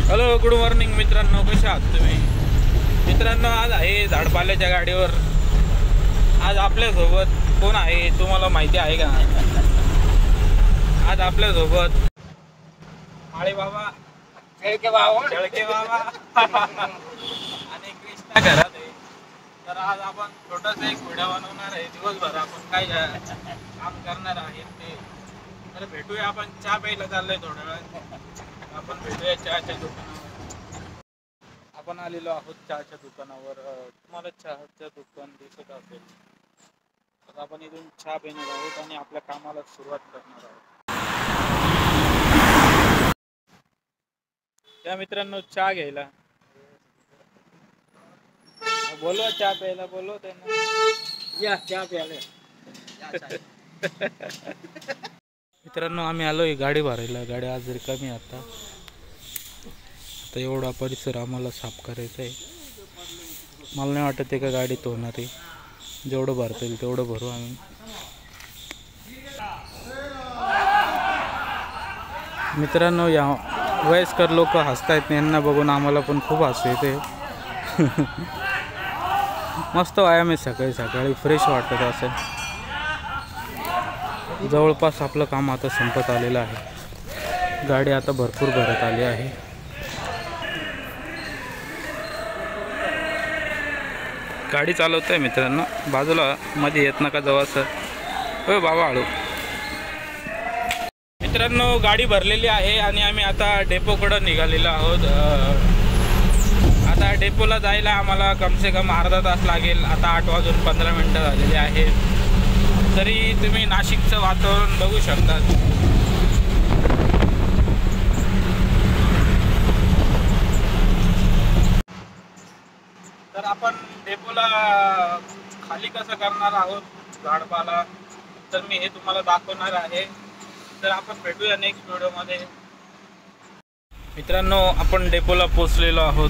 Hello, good morning मित्रांनो, कशा आहात तुम्ही? मित्रांनो, आज आहे झाडपाल्याच्या गाडीवर. आज आपल्यासोबत कोण आहे तुम्हाला माहिती आहे का? आज आपल्यासोबत माळी बाबा, शेळके बाबा आणि कृष्णा घरात आहे. तर आज आपण छोटासा एक व्हिडिओ बनवणार आहे. दिवसभर आपण काय काम करणार आहे ते. तर भेटूया, आपण चहा प्यायला चाललोय थोड्या वेळात. आपण भेटूया चहाच्या दुकानावर. आपण आलेलो आहोत चहाच्या दुकानावर. तुम्हाला चहाचं दुकान दिसत असेल तर आपण इथून चहा पिणार आहोत आणि आपल्या कामाला सुरुवात करणार आहोत. त्या मित्रांनो चहा घ्यायला बोलवा, चहा प्यायला बोलव त्यांना. या चहा प्यायला. मित्रांनो, आम्ही आलोय गाडी भरायला. गाडी आज रिकामी आता एवढा परिसर आम्हाला साफ करायचा आहे. मला नाही वाटत एका गाडीत होणार आहे. जेवढं भरता येईल तेवढं भरू आम्ही. मित्रांनो, या वयस्कर लोक हसतायत, यांना बघून आम्हाला पण खूप हसू येते. मस्त व्यायाम आहे, सकाळी सकाळी फ्रेश वाटत असं. जवळपास आपलं काम आता संपत आलेलं आहे. गाडी आता भरपूर भरत आली आहे. गाडी चालवत आहे मित्रांनो, बाजूला मध्ये येत नका जाऊ असं. हो बाबा, हळू. मित्रांनो, गाडी भरलेली आहे आणि आम्ही आता डेपोकडं निघालेलो आहोत. आता डेपोला जायला आम्हाला कमसे कम अर्धा तास लागेल. आता 8:15 झालेले आहेत. तरी तुम्ही नाशिकचं वातावरण बघू शकता. तर आपण डेपोला खाली कसं करणार आहोत झाडपाला, तर मी हे तुम्हाला दाखवणार आहे. तर आपण भेटूया नेक्स्ट व्हिडिओमध्ये. मित्रांनो, आपण डेपोला पोचलेलो आहोत.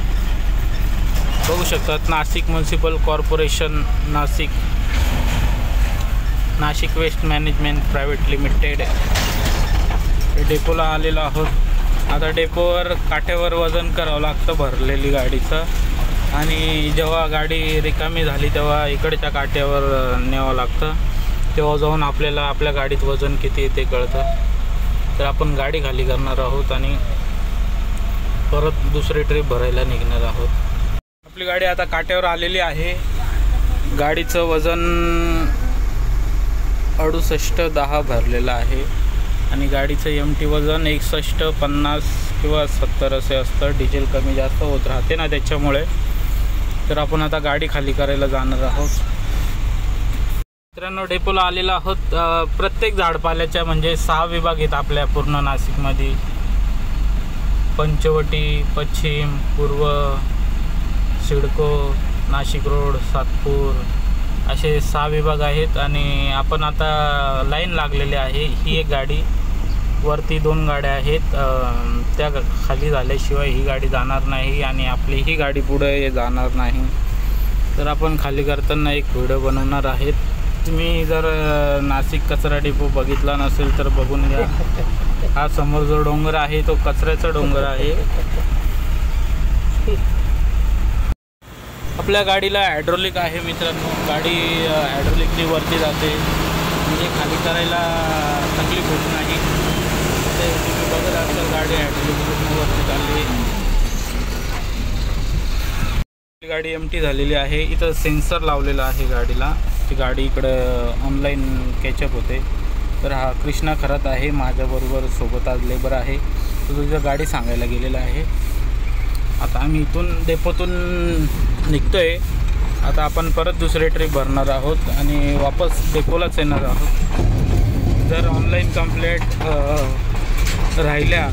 बघू शकतात, Nashik municipal corporation, Nashik waste management private limited. डेपोला आलेलो आहोत. आता डेपोवर काठ्यावर वजन करावं लागतं भरलेली गाडीचं. आणि जेव्हा गाडी रिकामी झाली तेव्हा इकडच्या काट्यावर न्यावं लागतं. तेव्हा जाऊन आपल्याला आपल्या गाडीत वजन किती ते कळतं. तर आपण गाडी खाली करणार आहोत आणि परत दुसरी ट्रिप भरायला निघणार आहोत. आपली गाडी आता काट्यावर आलेली आहे. गाडीचं वजन 68-10 भरलेलं आहे आणि गाडीचं MT वजन 61, 50 किंवा 70 असे असतं. डिझेल कमी जास्त होत राहते ना, त्याच्यामुळे. तर आपण आता गाडी खाली करायला जाणार आहोत. मित्रांनो, डेपोला आलेलो आहोत. प्रत्येक झाडपाल्याच्या म्हणजे 6 विभाग आहेत आपल्या पूर्ण नाशिकमध्ये. पंचवटी, पश्चिम, पूर्व, सिडको, नाशिक रोड, सातपूर असे 6 विभाग आहेत. आणि आपण आता लाईन लागलेली आहे. ही एक गाडी, वरती 2 गाड्या आहेत. त्या खाली झाल्याशिवाय ही गाडी जाणार नाही आणि आपली ही गाडी पुढे जाणार नाही. तर आपण खाली करताना एक व्हिडिओ बनवणार आहेत. तुम्ही जर नाशिक कचरा डेपो बघितला नसेल तर बघून घ्या. हा समोर जो डोंगर आहे तो कचऱ्याचा डोंगर आहे. आपल्या गाडीला हायड्रोलिक आहे मित्रांनो. गाडी हायड्रोलिकनी वरती जाते, म्हणजे खाली करायला तकलीफ होत नाही. ते तुम्ही बघत असाल, गाडी हायड्रोलिक वरती चालली. गाडी MT झालेली आहे. इथं सेन्सर लावलेला आहे गाडीला. ती गाडी इकडं ऑनलाईन कॅचअप होते. तर हा कृष्णा खरात आहे, माझ्याबरोबर सोबत आज लेबर आहे. तो तुझं गाडी सांगायला गेलेला आहे. आता आम्ही इथून डेपोतून निघतोय. आता आपण परत दुसरी ट्रिप भरणार आहोत आणि वापस डेपोलाच येणार आहोत. जर ऑनलाईन कंप्लेंट राहिल्या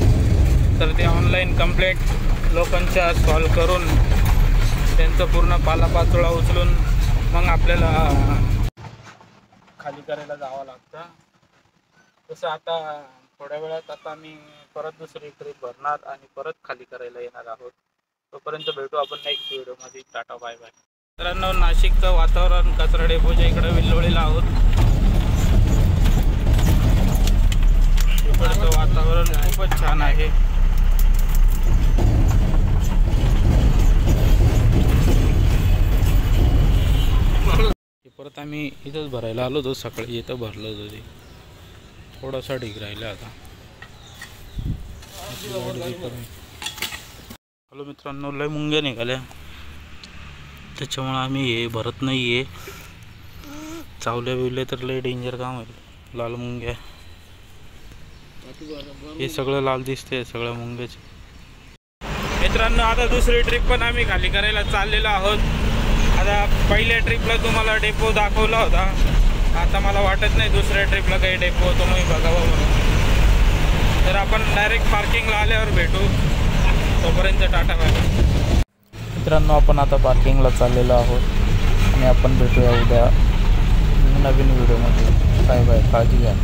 तर ते ऑनलाईन कंप्लेंट लोकांच्या सॉल्व करून त्यांचं पूर्ण पालापाचोळा उचलून मग आपल्याला खाली करायला जावं लागतं. तसं आता थोड्या वेळात आता आम्ही परत दुसरी ट्रिप भरणार आणि परत खाली करायला येणार आहोत. तोपर्यंत भेटू आपण नेक्स्ट व्हिडिओमध्ये. Tata, bye bye. मित्रांनो, नाशिकचं वातावरण कचरा डेपोच्या इकडे विल्लोळीला आहोत. इकडचं वातावरण खूपच छान आहे. आम्ही इथंच भरायला आलो होतो, सकाळी इथं भरलं होतं ते, थोडासा ढीग राहिला आता. हॅलो मित्रांनो, लय मुंग्या निघाल्या, त्याच्यामुळे आम्ही हे भरत नाही आहे. चावल्या बिवल्या तर लय डेंजर काम आहे. लाल मुंग्या, हे सगळं लाल दिसते सगळ्या मुंग्याचे. मित्रांनो, आता दुसरी ट्रिप पण आम्ही खाली करायला चाललेलो आहोत. आता पहिल्या ट्रिपला तुम्हाला डेपो दाखवला होता, आता मला वाटत नाही दुसऱ्या ट्रिपला काही डेपो तुम्ही बघावं म्हणून. तर आपण डायरेक्ट पार्किंगला आल्यावर भेटू. तोपर्यंत टाटा बाय. मित्रांनो, आपण आता पार्किंगला चाललेलो आहोत आणि आपण भेटूया उद्या नवीन व्हिडिओमध्ये. बाय बाय, काळजी घ्या.